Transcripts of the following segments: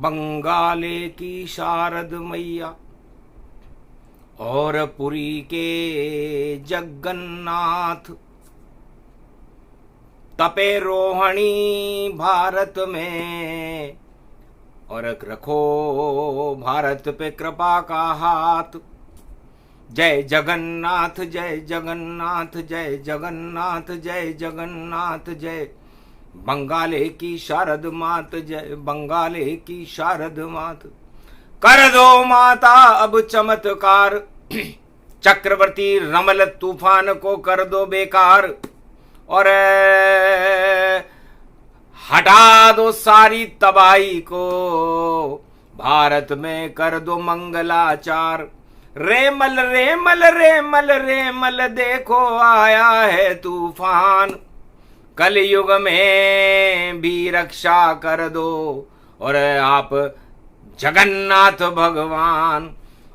बंगाले की शारद मैया और पुरी के जगन्नाथ तपे रोहिणी भारत में और रखो भारत पे कृपा का हाथ। जय जगन्नाथ जय जगन्नाथ जय जगन्नाथ जय जगन्नाथ जय बंगाले की शारद मात जय बंगाले की शारद मात। कर दो माता अब चमत्कार चक्रवर्ती रमल तूफान को कर दो बेकार और हटा दो सारी तबाही को भारत में कर दो मंगलाचार। रेमल रेमल रेमल रेमल देखो आया है तूफान कलयुग में भी रक्षा कर दो और आप जगन्नाथ भगवान।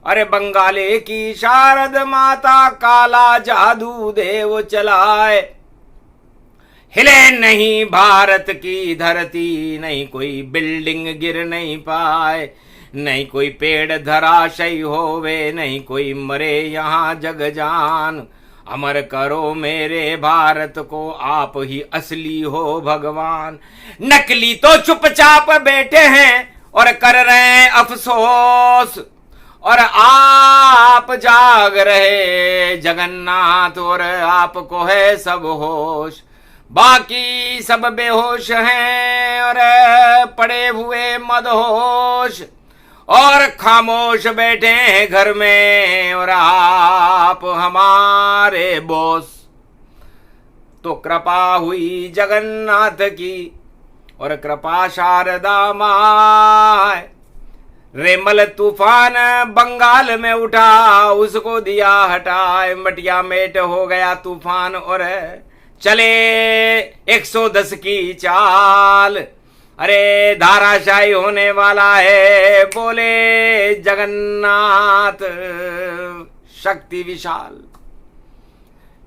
अरे बंगाले की शारद माता काला जादू देव चलाए हिले नहीं भारत की धरती नहीं कोई बिल्डिंग गिर नहीं पाए नहीं कोई पेड़ धराशयी होवे नहीं कोई मरे यहाँ जग जान। अमर करो मेरे भारत को आप ही असली हो भगवान। नकली तो चुपचाप बैठे हैं और कर रहे हैं अफसोस और आप जाग रहे जगन्नाथ और आपको है सब होश। बाकी सब बेहोश हैं और पड़े हुए मदहोश और खामोश बैठे हैं घर में और आप हमारे बॉस। तो कृपा हुई जगन्नाथ की और कृपा शारदा माय। रेमल तूफान बंगाल में उठा उसको दिया हटाए मटिया मेट हो गया तूफान और चले 110 की चाल। अरे धाराशाही होने वाला है बोले जगन्नाथ शक्ति विशाल।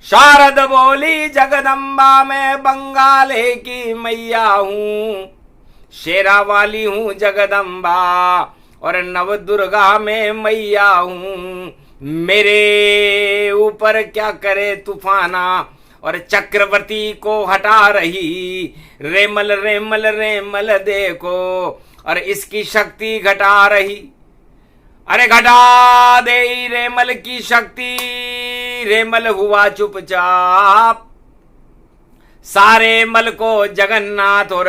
शारद बोली जगदम्बा मैं बंगाले की मैया हूं शेरा वाली हूं जगदम्बा और नव दुर्गा में मैया हूं। मेरे ऊपर क्या करे तूफाना और चक्रवर्ती को हटा रही रेमल रेमल रेमल देखो और इसकी शक्ति घटा रही। अरे घटा दे रेमल की शक्ति रेमल हुआ चुपचाप सारे मल को जगन्नाथ और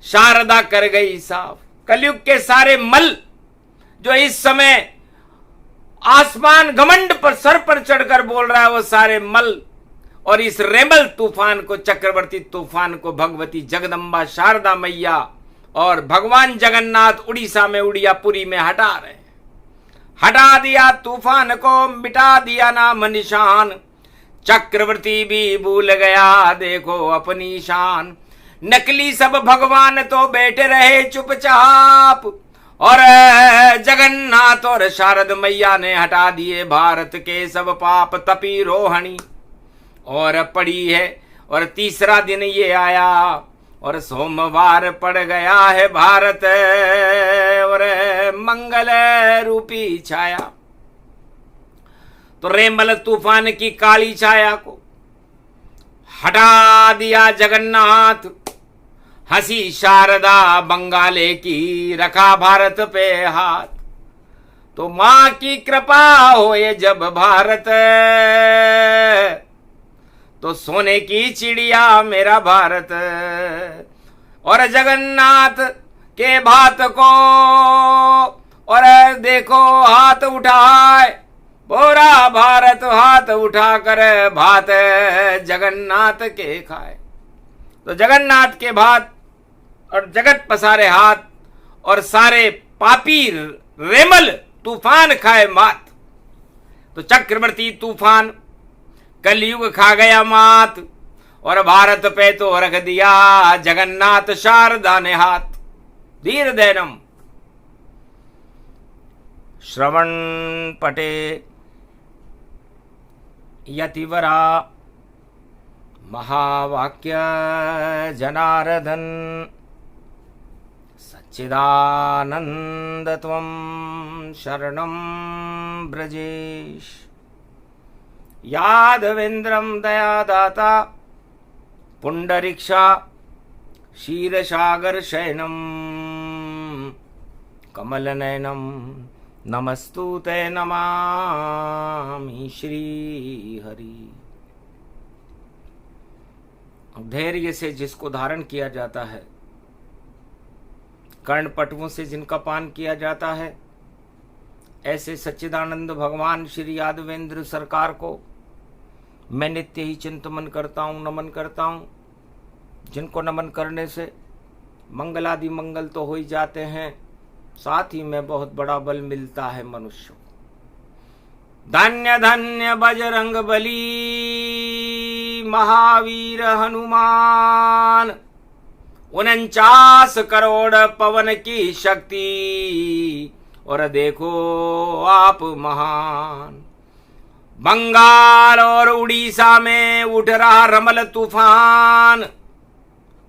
शारदा कर गई साफ। कलयुग के सारे मल जो इस समय आसमान घमंड पर सर पर चढ़कर बोल रहा है वो सारे मल और इस रेमल तूफान को चक्रवर्ती तूफान को भगवती जगदम्बा शारदा मैया और भगवान जगन्नाथ उड़ीसा में उड़ियापुरी में हटा रहे। हटा दिया तूफान को मिटा दिया नाम निशान। चक्रवर्ती भी भूल गया देखो अपनी शान। नकली सब भगवान तो बैठे रहे चुपचाप और जगन्नाथ और शारद मैया ने हटा दिए भारत के सब पाप। तपी रोहिणी और पड़ी है और तीसरा दिन ये आया और सोमवार पड़ गया है भारत और मंगल रूपी छाया। तो रेमल तूफान की काली छाया को हटा दिया जगन्नाथ। हंसी शारदा बंगाले की रखा भारत पे हाथ। तो मां की कृपा होए जब भारत तो सोने की चिड़िया मेरा भारत और जगन्नाथ के भात को और देखो हाथ उठाए पूरा भारत हाथ उठाकर भात जगन्नाथ के खाए। तो जगन्नाथ के भात और जगत पसारे हाथ और सारे पापी रेमल तूफान खाए मात। तो चक्रवर्ती तूफान कलयुग खा गया मात और भारत पे तो रख दिया जगन्नाथ शारदा ने हाथ। धीर दैनम श्रवण पटे यतिवरा महावाक्य जनार्दन सच्चे सच्चिदानंद त्वं शरणं ब्रजेश। यादवेन्द्रं दयादाता पुंडरीक्षा क्षीरसागर शयनं कमलनयनं नमस्तुते नमामि श्रीहरि। धैर्य से जिसको धारण किया जाता है, कर्णपटुओं से जिनका पान किया जाता है, ऐसे सच्चिदानंद भगवान श्री यादवेंद्र सरकार को मैं नित्य ही चिंतन करता हूँ, नमन करता हूँ। जिनको नमन करने से मंगलादि मंगल तो हो ही जाते हैं, साथ ही में बहुत बड़ा बल मिलता है मनुष्य को। धन्य धन्य बजरंग बली महावीर हनुमान, 49 करोड़ पवन की शक्ति और देखो आप महान। बंगाल और उड़ीसा में उठ रहा रमल तूफान,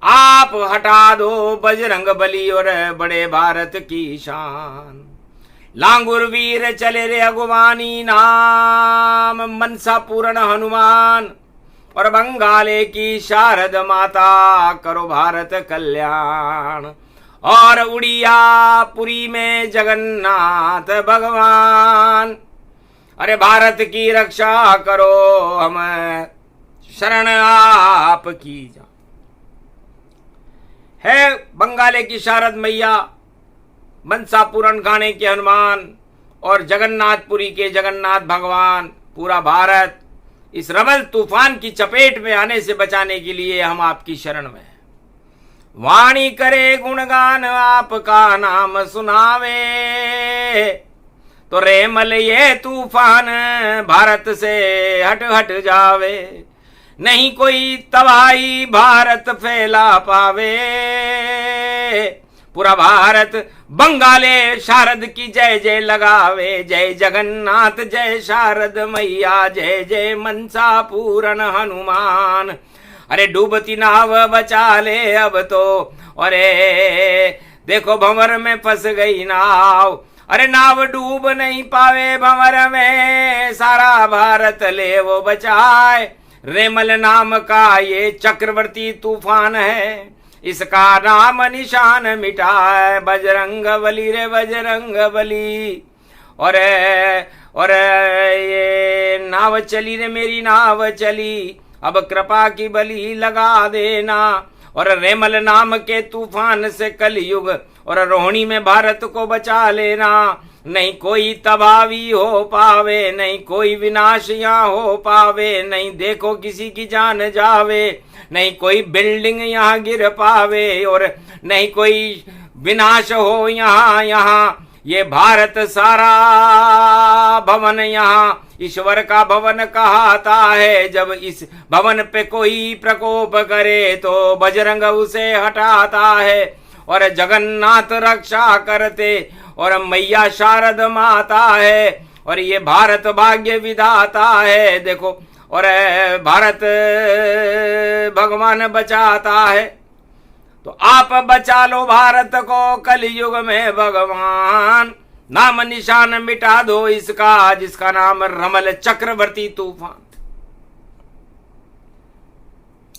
आप हटा दो बजरंग बली और बड़े भारत की शान। लांगुर वीर चले रे अगुवानी नाम, मनसा पूर्ण हनुमान और बंगाले की शारद माता करो भारत कल्याण। और उड़िया पुरी में जगन्नाथ भगवान, अरे भारत की रक्षा करो हम शरण आप की जा। है बंगाले की शारद मैया, मनसा पूरण गाने के हनुमान और जगन्नाथपुरी के जगन्नाथ भगवान। पूरा भारत इस रमल तूफान की चपेट में आने से बचाने के लिए हम आपकी शरण में हैं। वाणी करे गुणगान आपका नाम सुनावे, तो रेमल ये तूफान भारत से हट हट जावे। नहीं कोई तबाही भारत फैला पावे, पूरा भारत बंगाले शारद की जय जय लगावे। जय जगन्नाथ जय शारद मैया, जय जय मनसा पूरन हनुमान। अरे डूबती नाव बचा ले अब तो, अरे देखो भंवर में फंस गई नाव। अरे नाव डूब नहीं पावे भंवर में, सारा भारत ले वो बचाए। रेमल नाम का ये चक्रवर्ती तूफान है, इसका नाम निशान मिटाए। बजरंग बली रे बजरंग बली। और ये नाव चली रे मेरी नाव चली, अब कृपा की बली लगा देना। और रेमल नाम के तूफान से कलयुग और रोहिणी में भारत को बचा लेना। नहीं कोई तबाही हो पावे, नहीं कोई विनाश यहाँ हो पावे। नहीं देखो किसी की जान जावे, नहीं कोई बिल्डिंग यहाँ गिर पावे और नहीं कोई विनाश हो यहाँ। ये भारत सारा भवन यहाँ ईश्वर का भवन कहता है। जब इस भवन पे कोई प्रकोप करे तो बजरंग उसे हटाता है। और जगन्नाथ रक्षा करते और मैया शारद माता है। और ये भारत भाग्य विधाता है देखो, और भारत भगवान बचाता है। तो आप बचा लो भारत को कलयुग में भगवान। नाम निशान मिटा दो इसका, जिसका नाम रमल चक्रवर्ती तूफान।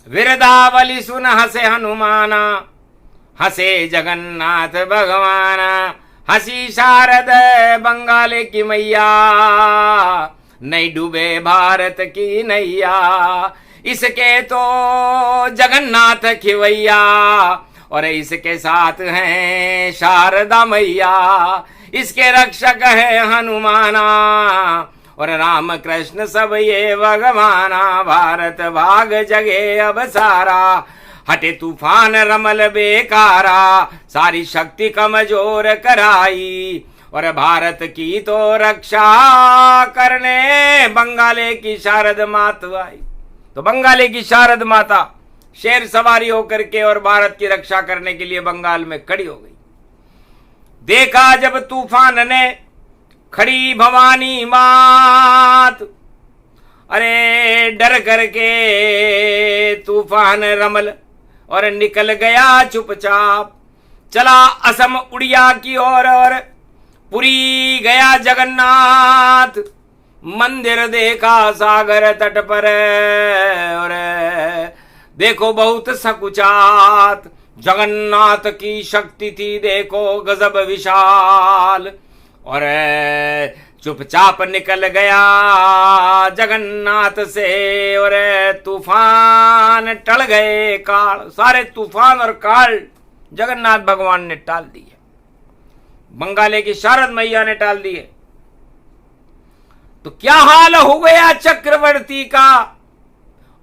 विरदावली सुन हसे हनुमाना, हसे जगन्नाथ भगवाना। हसी शारद बंगाले की मैया, नहीं डूबे भारत की नैया। इसके तो जगन्नाथ खिवैया और इसके साथ हैं शारदा मैया। इसके रक्षक है हनुमाना और राम कृष्ण सब ये भगवाना। भारत भाग जगे अब सारा, हटे तूफान रमल बेकारा। सारी शक्ति कमजोर कराई और भारत की तो रक्षा करने बंगाले की शारद माता आई। तो बंगाली की शारद माता शेर सवारी होकर के और भारत की रक्षा करने के लिए बंगाल में खड़ी हो गई। देखा जब तूफान ने खड़ी भवानी मात, अरे डर करके तूफान रमल और निकल गया चुपचाप। चला असम उड़िया की ओर और पुरी गया जगन्नाथ, मंदिर देखा सागर तट पर और देखो बहुत सकुचात, जगन्नाथ की शक्ति थी देखो गजब विशाल। और चुपचाप निकल गया जगन्नाथ से और तूफान टल गए काल, सारे तूफान और काल जगन्नाथ भगवान ने टाल दिए, बंगाले की शारद मैया ने टाल दिए। तो क्या हाल हो गया चक्रवर्ती का,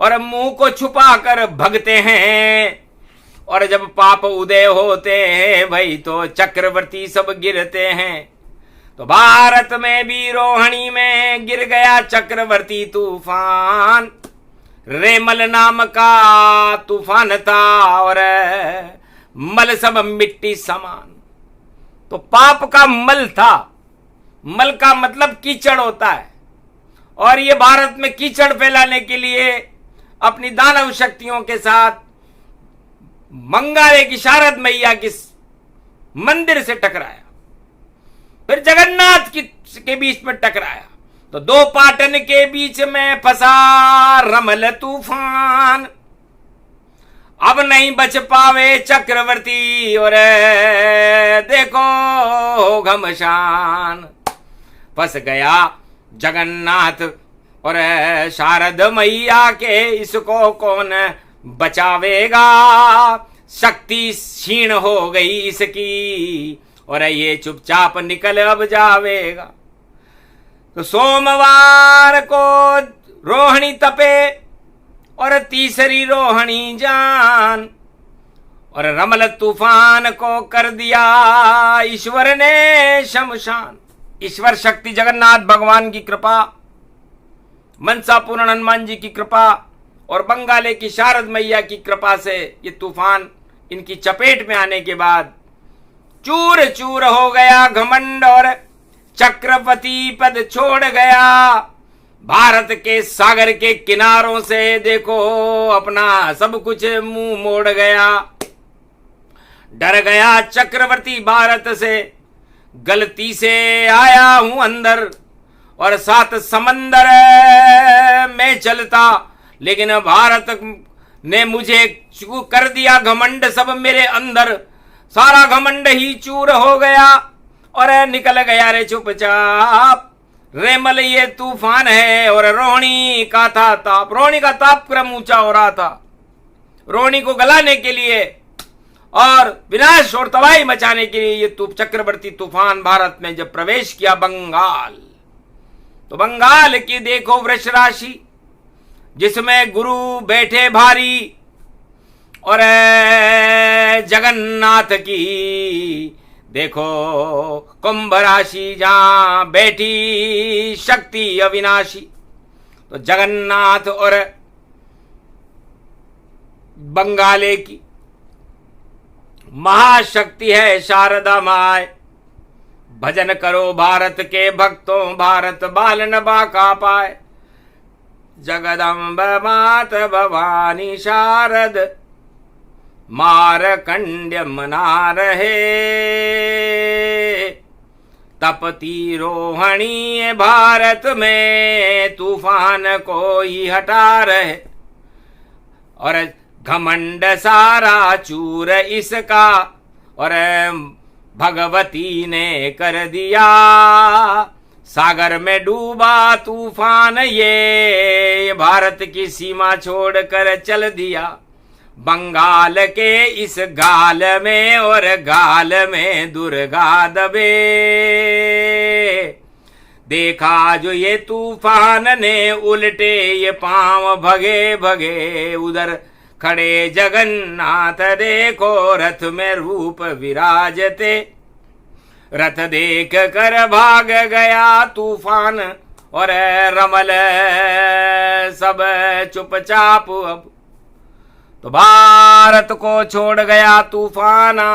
और मुंह को छुपा कर भगते हैं, और जब पाप उदय होते हैं भाई तो चक्रवर्ती सब गिरते हैं। तो भारत में भी रोहिणी में गिर गया चक्रवर्ती तूफान, रेमल नाम का तूफान था और मल सब मिट्टी समान। तो पाप का मल था, मल का मतलब कीचड़ होता है, और ये भारत में कीचड़ फैलाने के लिए अपनी दानव शक्तियों के साथ बंगाले की शारद मैया की मंदिर से टकराया, फिर जगन्नाथ के बीच में टकराया। तो दो पाटन के बीच में फंसा रमल तूफान, अब नहीं बच पावे चक्रवर्ती और देखो घमशान। फंस गया जगन्नाथ और शारद मैया के, इसको कौन बचावेगा, शक्ति क्षीण हो गई इसकी और ये चुपचाप निकल अब जावेगा। तो सोमवार को रोहिणी तपे और तीसरी रोहिणी जान, और रमल तूफान को कर दिया ईश्वर ने शमशान। ईश्वर शक्ति जगन्नाथ भगवान की कृपा, मनसा पूर्ण हनुमान जी की कृपा और बंगाले की शारद मैया की कृपा से ये तूफान इनकी चपेट में आने के बाद चूर चूर हो गया घमंड और चक्रवर्ती पद छोड़ गया। भारत के सागर के किनारों से देखो अपना सब कुछ मुंह मोड़ गया। डर गया चक्रवर्ती भारत से, गलती से आया हूं अंदर और सात समंदर में चलता, लेकिन भारत ने मुझे कर दिया घमंड सब मेरे अंदर, सारा घमंड ही चूर हो गया और निकल गया रे चुपचाप। रेमल ये तूफान है और रोहिणी का था ताप, रोहिणी का ताप क्रम ऊंचा हो रहा था। रोहिणी को गलाने के लिए और विनाश और तबाही मचाने के लिए ये चक्रवर्ती तूफान भारत में जब प्रवेश किया बंगाल, तो बंगाल की देखो वृष राशि जिसमें गुरु बैठे भारी और जगन्नाथ की देखो कुंभ राशि जहां बैठी शक्ति अविनाशी। तो जगन्नाथ और बंगाले की महाशक्ति है शारदा माय। भजन करो भारत के भक्तों, भारत बाल न बाका पाए। जगदम्ब मात भवानी शारद मारकंड्य मना रहे। तपती रोहिणी भारत में तूफान को ही हटा रहे, और घमंड सारा चूर इसका और भगवती ने कर दिया। सागर में डूबा तूफान ये भारत की सीमा छोड़कर चल दिया। बंगाल के इस गाल में और गाल में दुर्गा दबे। देखा जो ये तूफान ने उल्टे ये पांव भगे भगे, उधर खड़े जगन्नाथ देखो रथ में रूप विराजते। रथ देख कर भाग गया तूफान और रमल सब चुपचाप। अब तो भारत को छोड़ गया तूफाना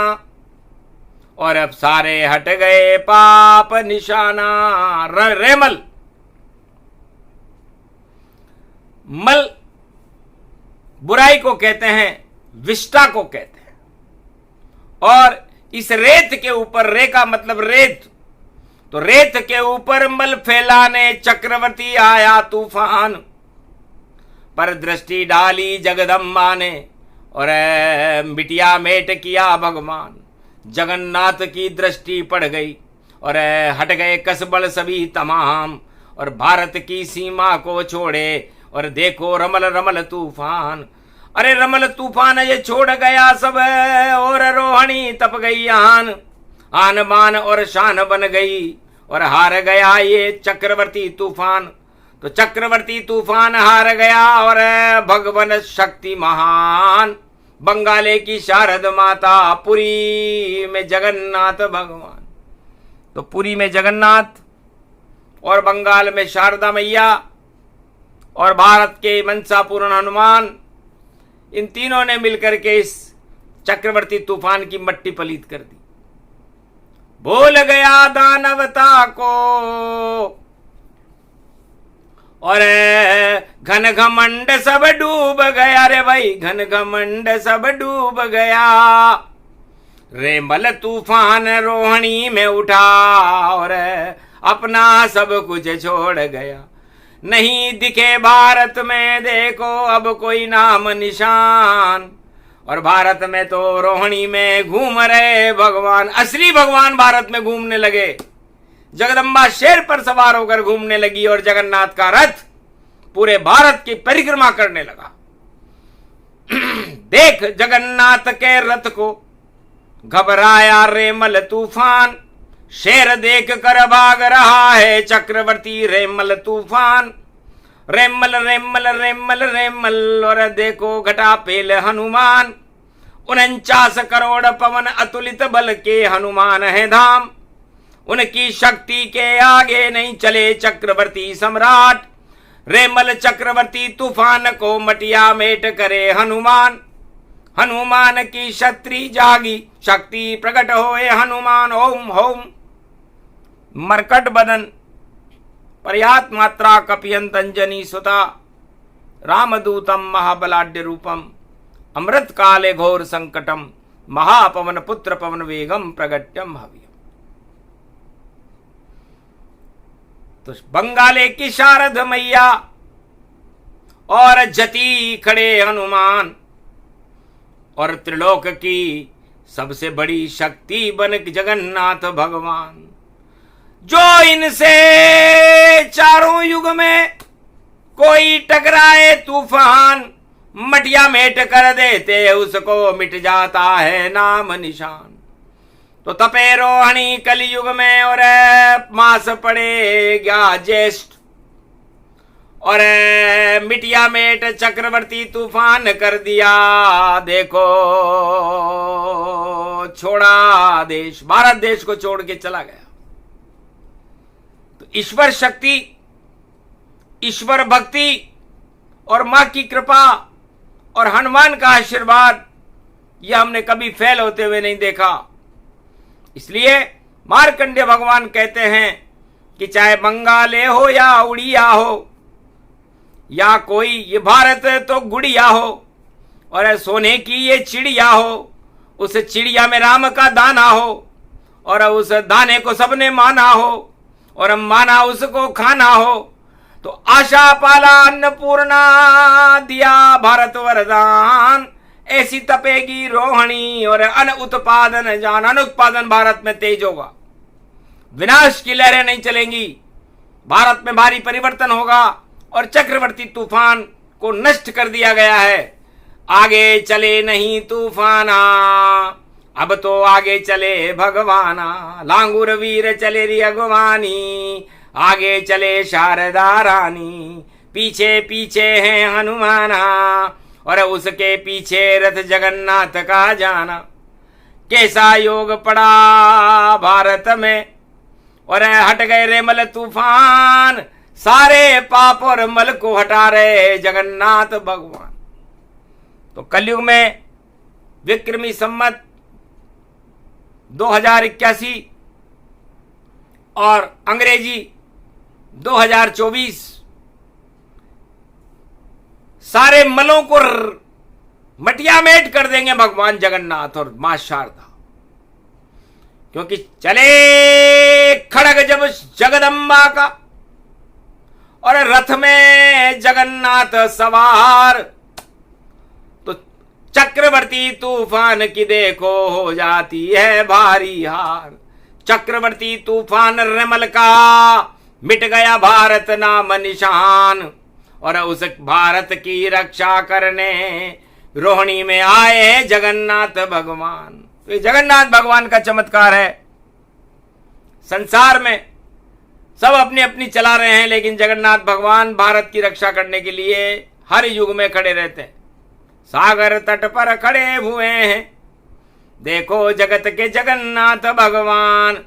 और अब सारे हट गए पाप निशाना। रेमल मल बुराई को कहते हैं, विष्टा को कहते हैं, और इस रेत के ऊपर, रे का मतलब रेत, तो रेत के ऊपर मल फैलाने चक्रवर्ती आया तूफान। पर दृष्टि डाली जगदम्बा ने और मिटिया मेट किया भगवान। जगन्नाथ की दृष्टि पड़ गई और हट गए कसबल सभी तमाम, और भारत की सीमा को छोड़े और देखो रमल रमल तूफान। अरे रमल तूफान ये छोड़ गया सब, और रोहिणी तप गई आन, आन बान और शान बन गई और हार गया ये चक्रवर्ती तूफान। तो चक्रवर्ती तूफान हार गया और भगवान शक्ति महान, बंगाले की शारद माता, पुरी में जगन्नाथ भगवान। तो पुरी में जगन्नाथ और बंगाल में शारदा मैया और भारत के मनसा पूर्ण हनुमान, इन तीनों ने मिलकर के इस चक्रवर्ती तूफान की मट्टी पलीत कर दी। भूल गया दानवता को और घन घमंड सब डूब गया। रे भाई घन घमंड सब डूब गया। रेमल तूफान रोहिणी में उठा और अपना सब कुछ छोड़ गया। नहीं दिखे भारत में देखो अब कोई नाम निशान, और भारत में तो रोहिणी में घूम रहे भगवान। असली भगवान भारत में घूमने लगे। जगदम्बा शेर पर सवार होकर घूमने लगी और जगन्नाथ का रथ पूरे भारत की परिक्रमा करने लगा। देख जगन्नाथ के रथ को घबराया रेमल तूफान, शेर देख कर भाग रहा है चक्रवर्ती रेमल तूफान। रेमल रेमल रेमल रेमल और देखो घटा पेल हनुमान। 49 करोड़ पवन अतुलित बल के हनुमान है धाम। उनकी शक्ति के आगे नहीं चले चक्रवर्ती सम्राट। रेमल चक्रवर्ती तूफान को मटिया मेट करे हनुमान। हनुमान की क्षत्रि जागी शक्ति प्रकट होए हनुमान। ओम होम मरकट बदन पर्यात मात्रा कपियंत अंजनी सुता, रामदूतम महाबलाढ्य रूपम, अमृत काले घोर संकटम, महापवन पुत्र पवन वेगम प्रगट्यम हव्यम। तो बंगाले की शारद मैया और जती खड़े हनुमान, और त्रिलोक की सबसे बड़ी शक्ति बन जगन्नाथ भगवान। जो इनसे चारों युग में कोई टकराए तूफान, मटिया मेट कर देते उसको मिट जाता है नाम निशान। तो तपे रोहिणी कलयुग में और मास पड़ेगा ज्येष्ठ, और मिटिया मेट चक्रवर्ती तूफान कर दिया। देखो छोड़ा देश, भारत देश को छोड़ के चला गया। तो ईश्वर शक्ति, ईश्वर भक्ति और मां की कृपा और हनुमान का आशीर्वाद, यह हमने कभी फेल होते हुए नहीं देखा। इसलिए मार्कंडेय भगवान कहते हैं कि चाहे बंगाले हो या उड़िया हो या कोई ये भारत तो गुड़िया हो, और सोने की ये चिड़िया हो, उस चिड़िया में राम का दाना हो, और उस दाने को सबने माना हो और माना उसको खाना हो। तो आशा पाला अन्नपूर्णा दिया भारत वरदान, ऐसी तपेगी रोहिणी और अन उत्पादन जान। अन उत्पादन भारत में तेज होगा, विनाश की लहरें नहीं चलेंगी, भारत में भारी परिवर्तन होगा और चक्रवर्ती तूफान को नष्ट कर दिया गया है। आगे चले नहीं तूफाना, अब तो आगे चले भगवाना। लांगुर वीर चले री अगवानी, आगे चले शारदा रानी। पीछे पीछे हैं हनुमाना, और उसके पीछे रथ जगन्नाथ का जाना। कैसा योग पड़ा भारत में, और हट गए रेमल तूफान। सारे पाप और मल को हटा रहे जगन्नाथ भगवान। तो कलयुग में विक्रमी संमत 2081 और अंग्रेजी 2024 सारे मलों को मटिया मेट कर देंगे भगवान जगन्नाथ और मां शारदा। क्योंकि चले खड़ग जब जगदम्बा का और रथ में जगन्नाथ सवार, तो चक्रवर्ती तूफान की देखो हो जाती है भारी हार। चक्रवर्ती तूफान रिमल का मिट गया भारत नाम निशान, और उस भारत की रक्षा करने रोहिणी में आए जगन्नाथ भगवान। तो ये जगन्नाथ भगवान का चमत्कार है। संसार में सब अपनी अपनी चला रहे हैं, लेकिन जगन्नाथ भगवान भारत की रक्षा करने के लिए हर युग में खड़े रहते हैं। सागर तट पर खड़े हुए हैं, देखो जगत के जगन्नाथ भगवान,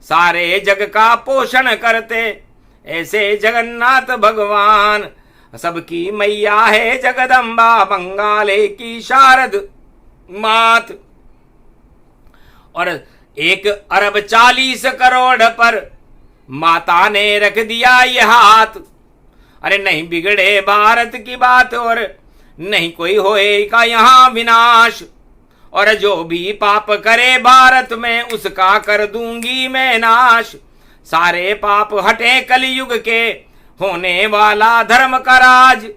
सारे जग का पोषण करते ऐसे जगन्नाथ भगवान। सबकी मैया है जगदम्बा, बंगाले की शारद मात। और 1 अरब 40 करोड़ पर माता ने रख दिया ये हाथ। अरे नहीं बिगड़े भारत की बात, और नहीं कोई होएगा यहाँ विनाश, और जो भी पाप करे भारत में उसका कर दूंगी मैं नाश। सारे पाप हटे कलयुग के, होने वाला धर्म का राज,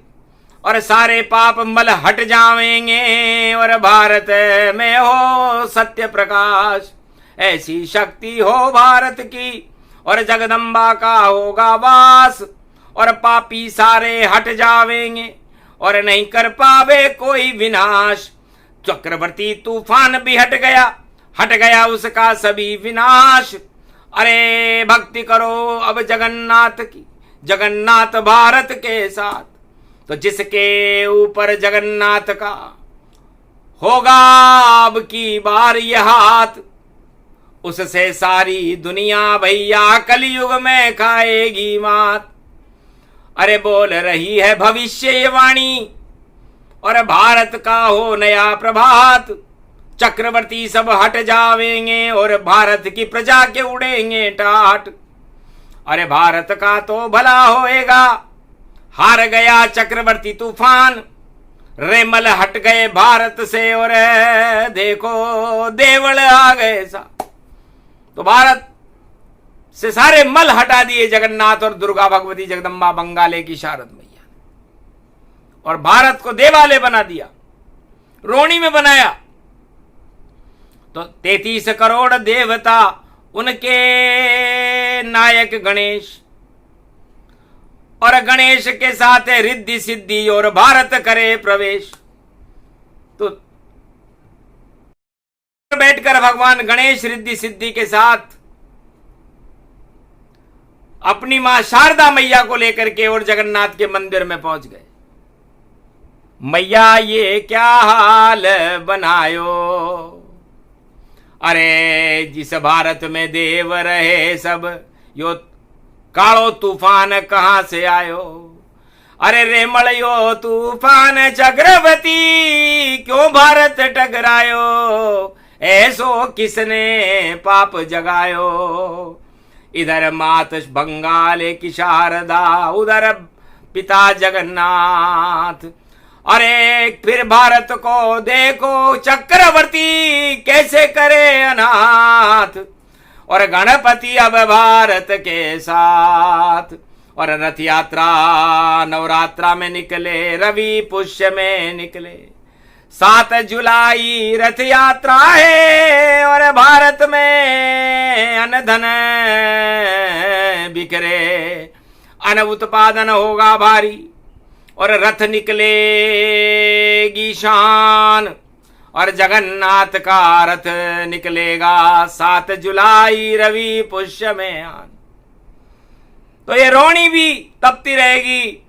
और सारे पाप मल हट जाएंगे, और भारत में हो सत्य प्रकाश। ऐसी शक्ति हो भारत की, और जगदम्बा का होगा वास, और पापी सारे हट जावेंगे, और नहीं कर पावे कोई विनाश। चक्रवर्ती तूफान भी हट गया उसका सभी विनाश। अरे भक्ति करो अब जगन्नाथ की, जगन्नाथ भारत के साथ। तो जिसके ऊपर जगन्नाथ का होगा अब की बार यह हाथ, उससे सारी दुनिया भैया कलयुग में खाएगी मात। अरे बोल रही है भविष्यवाणी, और भारत का हो नया प्रभात। चक्रवर्ती सब हट जावेंगे, और भारत की प्रजा के उड़ेंगे टाट। अरे भारत का तो भला होएगा, हार गया चक्रवर्ती तूफान। रेमल हट गए भारत से, और देखो देवल आ गए सा। तो भारत से सारे मल हटा दिए जगन्नाथ और दुर्गा भगवती जगदम्बा बंगाले की शारद मैया, और भारत को देवालय बना दिया, रोहिणी में बनाया। तो 33 करोड़ देवता, उनके नायक गणेश, और गणेश के साथ है रिद्धि सिद्धि, और भारत करे प्रवेश। तो बैठकर भगवान गणेश रिद्धि सिद्धि के साथ अपनी मां शारदा मैया को लेकर के और जगन्नाथ के मंदिर में पहुंच गए। मैया ये क्या हाल बनायो, अरे जिस भारत में देव रहे सब, यो कालो तूफान कहां से आयो। अरे रेमल यो तूफान चक्रवर्ती, क्यों भारत टकरायो, ऐसो किसने पाप जगायो। इधर मात बंगाल की शारदा, उधर पिता जगन्नाथ। अरे फिर भारत को देखो चक्रवर्ती कैसे करे अनाथ, और गणपति अब भारत के साथ। और रथ यात्रा नवरात्रा में निकले, रवि पुष्य में निकले। 7 जुलाई रथ यात्रा है, और भारत में अन्न धन बिखरे, अन्न उत्पादन होगा भारी, और रथ निकलेगी शान, और जगन्नाथ का रथ निकलेगा 7 जुलाई रवि पुष्य में आन। तो ये रोहिणी भी तपती रहेगी,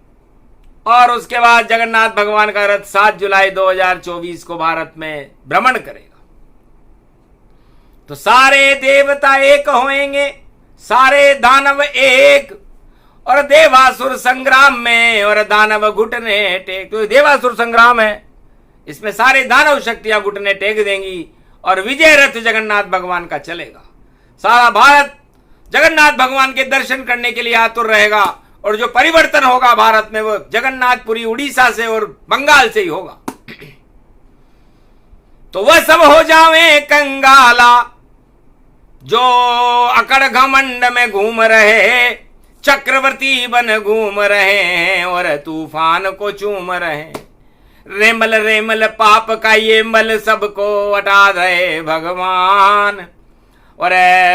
और उसके बाद जगन्नाथ भगवान का रथ 7 जुलाई 2024 को भारत में भ्रमण करेगा। तो सारे देवता एक होंगे, सारे दानव एक, और देवासुर संग्राम में, और दानव घुटने टेक। तो देवासुर संग्राम है, इसमें सारे दानव शक्तियां घुटने टेक देंगी, और विजय रथ जगन्नाथ भगवान का चलेगा। सारा भारत जगन्नाथ भगवान के दर्शन करने के लिए आतुर रहेगा, और जो परिवर्तन होगा भारत में वो जगन्नाथपुरी उड़ीसा से और बंगाल से ही होगा। तो वह सब हो जावे कंगाला, जो अकड़ घमंड में घूम रहे, चक्रवर्ती बन घूम रहे हैं और तूफान को चूम रहे हैं। रेमल रेमल पाप का ये मल सबको हटा दे भगवान, और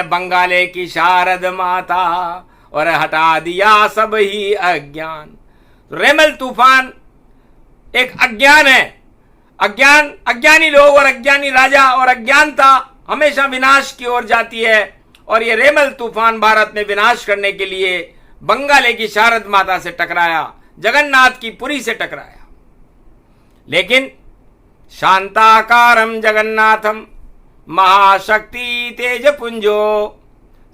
बंगाले की शारद माता और हटा दिया सब ही अज्ञान। रेमल तूफान एक अज्ञान है, अज्ञान, अज्ञानी लोग और अज्ञानी राजा, और अज्ञानता हमेशा विनाश की ओर जाती है। और ये रेमल तूफान भारत में विनाश करने के लिए बंगाले की शारद माता से टकराया, जगन्नाथ की पुरी से टकराया। लेकिन शांताकारं जगन्नाथम महाशक्ति तेज पुंजो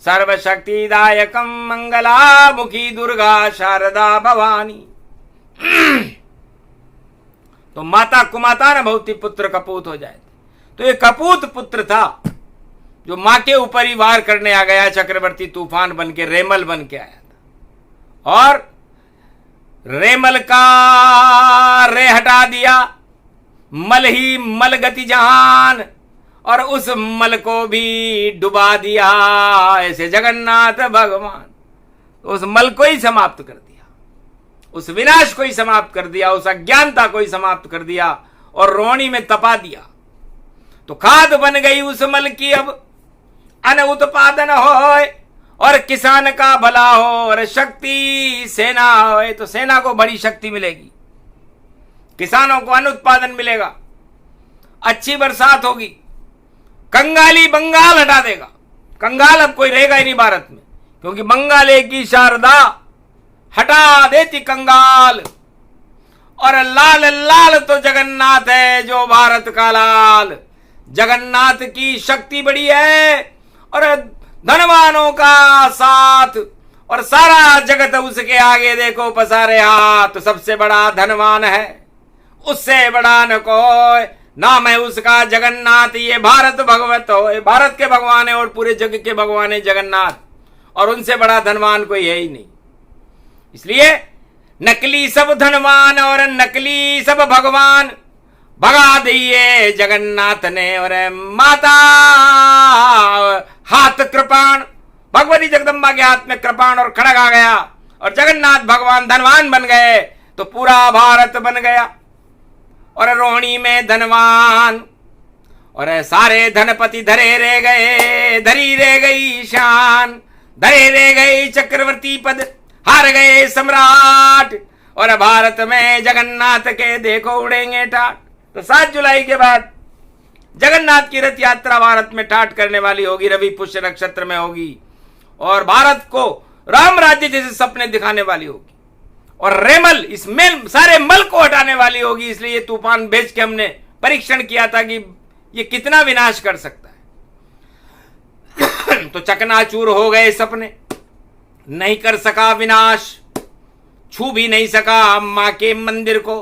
सर्वशक्तिदायकम मंगलामुखी दुर्गा शारदा भवानी। तो माता कुमाता न भवती पुत्र कपूत हो जाए। तो ये कपूत पुत्र था जो मां के ऊपर ही वार करने आ गया, चक्रवर्ती तूफान बन के, रेमल बन के आया था और रेमल का रे हटा दिया, मल ही मल गति जहान, और उस मल को भी डुबा दिया ऐसे जगन्नाथ भगवान। उस मल को ही समाप्त कर दिया, उस विनाश को ही समाप्त कर दिया, उस अज्ञानता को ही समाप्त कर दिया और रोणी में तपा दिया। तो खाद बन गई उस मल की, अब अन्न उत्पादन होए और किसान का भला हो और शक्ति सेना होए, तो सेना को बड़ी शक्ति मिलेगी, किसानों को अन्न उत्पादन मिलेगा, अच्छी बरसात होगी, कंगाली बंगाल हटा देगा। कंगाल अब कोई रहेगा ही नहीं भारत में, क्योंकि बंगाले की शारदा हटा देती कंगाल। और लाल लाल तो जगन्नाथ है जो भारत का लाल। जगन्नाथ की शक्ति बड़ी है और धनवानों का साथ, और सारा जगत उसके आगे देखो पसारे हाथ। तो सबसे बड़ा धनवान है, उससे बड़ा न कोई, नाम है उसका जगन्नाथ। ये भारत भगवत हो, भारत के भगवान है और पूरे जग के भगवान है जगन्नाथ, और उनसे बड़ा धनवान कोई है ही नहीं। इसलिए नकली सब धनवान और नकली सब भगवान भगा दिए जगन्नाथ ने। और माता हाथ कृपाण, भगवती जगदम्बा के हाथ में कृपाण और खड़ग आ गया और जगन्नाथ भगवान धनवान बन गए, तो पूरा भारत बन गया। और रोहिणी में धनवान और सारे धनपति धरे रह गए, धरी रह गई शान, धरे रह गई चक्रवर्ती पद, हार गए सम्राट। और भारत में जगन्नाथ के देखो उड़ेंगे ठाट। तो 7 जुलाई के बाद जगन्नाथ की रथ यात्रा भारत में ठाट करने वाली होगी, रवि पुष्य नक्षत्र में होगी, और भारत को राम राज्य जैसे सपने दिखाने वाली होगी। और रेमल, इस मेल सारे मल को हटाने वाली होगी। इसलिए ये तूफान भेज के हमने परीक्षण किया था कि ये कितना विनाश कर सकता है। तो चकनाचूर हो गए सपने, नहीं कर सका विनाश, छू भी नहीं सका मां के मंदिर को,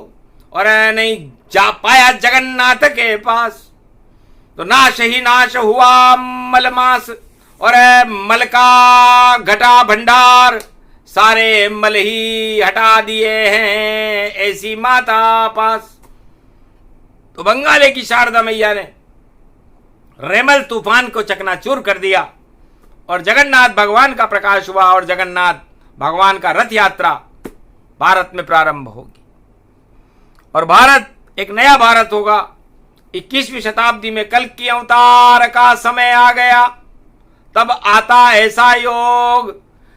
और नहीं जा पाया जगन्नाथ के पास। तो नाश ही नाश हुआ मलमास, और मल का घटा भंडार, सारे मल ही हटा दिए हैं ऐसी माता पास। तो बंगाले की शारदा मैया ने रेमल तूफान को चकनाचूर कर दिया और जगन्नाथ भगवान का प्रकाश हुआ, और जगन्नाथ भगवान का रथ यात्रा भारत में प्रारंभ होगी। और भारत एक नया भारत होगा। 21वीं शताब्दी में कल की अवतार का समय आ गया, तब आता ऐसा योग,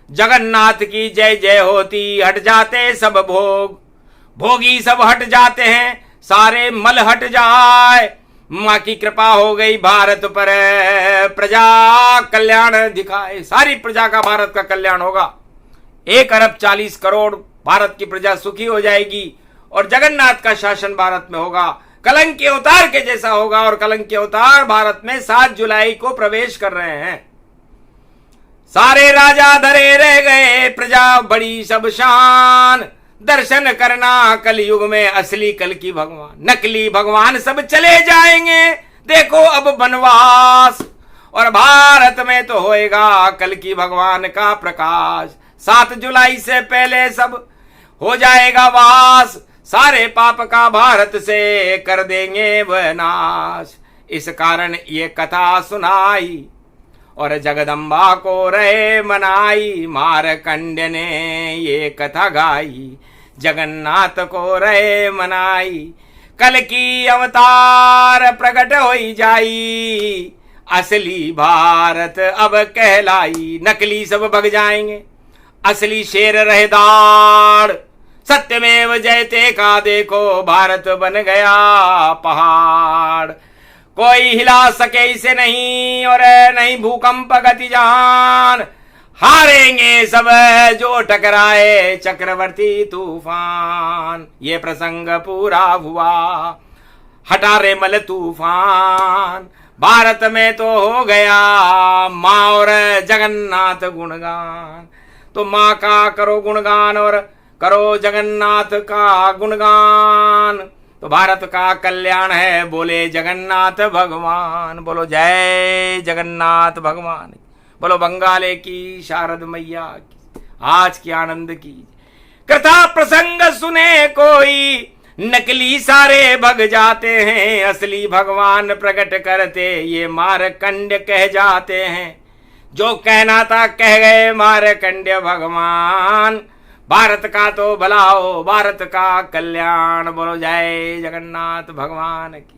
जगन्नाथ की जय जय होती, हट जाते सब भोग, भोगी सब हट जाते हैं, सारे मल हट जाए, मां की कृपा हो गई भारत पर, प्रजा कल्याण दिखाए, सारी प्रजा का भारत का कल्याण होगा। 1 अरब 40 करोड़ भारत की प्रजा सुखी हो जाएगी, और जगन्नाथ का शासन भारत में होगा, कलंक के अवतार के जैसा होगा। और कलंक के अवतार भारत में 7 जुलाई को प्रवेश कर रहे हैं। सारे राजा धरे रह गए, प्रजा बड़ी सब शान, दर्शन करना कलयुग में असली कल की भगवान, नकली भगवान सब चले जाएंगे, देखो अब बनवास। और भारत में तो होएगा कल की भगवान का प्रकाश, 7 जुलाई से पहले सब हो जाएगा वास, सारे पाप का भारत से कर देंगे वह नाश। इस कारण ये कथा सुनाई, और जगदम्बा को रहे मनाई, मारकंड्य ने ये कथा गाई, जगन्नाथ को रहे मनाई। कल की अवतार प्रकट होई जाई, असली भारत अब कहलाई। नकली सब भग जाएंगे, असली शेर रहे दाड़, सत्यमेव जयते का देखो भारत बन गया पहाड़। कोई हिला सके इसे नहीं, और नहीं भूकंप गति जहान, हारेंगे सब जो टकराए चक्रवर्ती तूफान। ये प्रसंग पूरा हुआ, हटा रे मल तूफान, भारत में तो हो गया माँ और जगन्नाथ गुणगान। तो माँ का करो गुणगान और करो जगन्नाथ का गुणगान, तो भारत का कल्याण है, बोले जगन्नाथ भगवान। बोलो जय जगन्नाथ भगवान, बोलो बंगाले की शारद मैया की, आज की आनंद की। कथा प्रसंग सुने कोई, नकली सारे भग जाते हैं, असली भगवान प्रकट करते ये मारकंड्य कह जाते हैं। जो कहना था कह गए मारकंड्य भगवान, भारत का तो भला हो, भारत का कल्याण। बोलो जय जगन्नाथ भगवान की।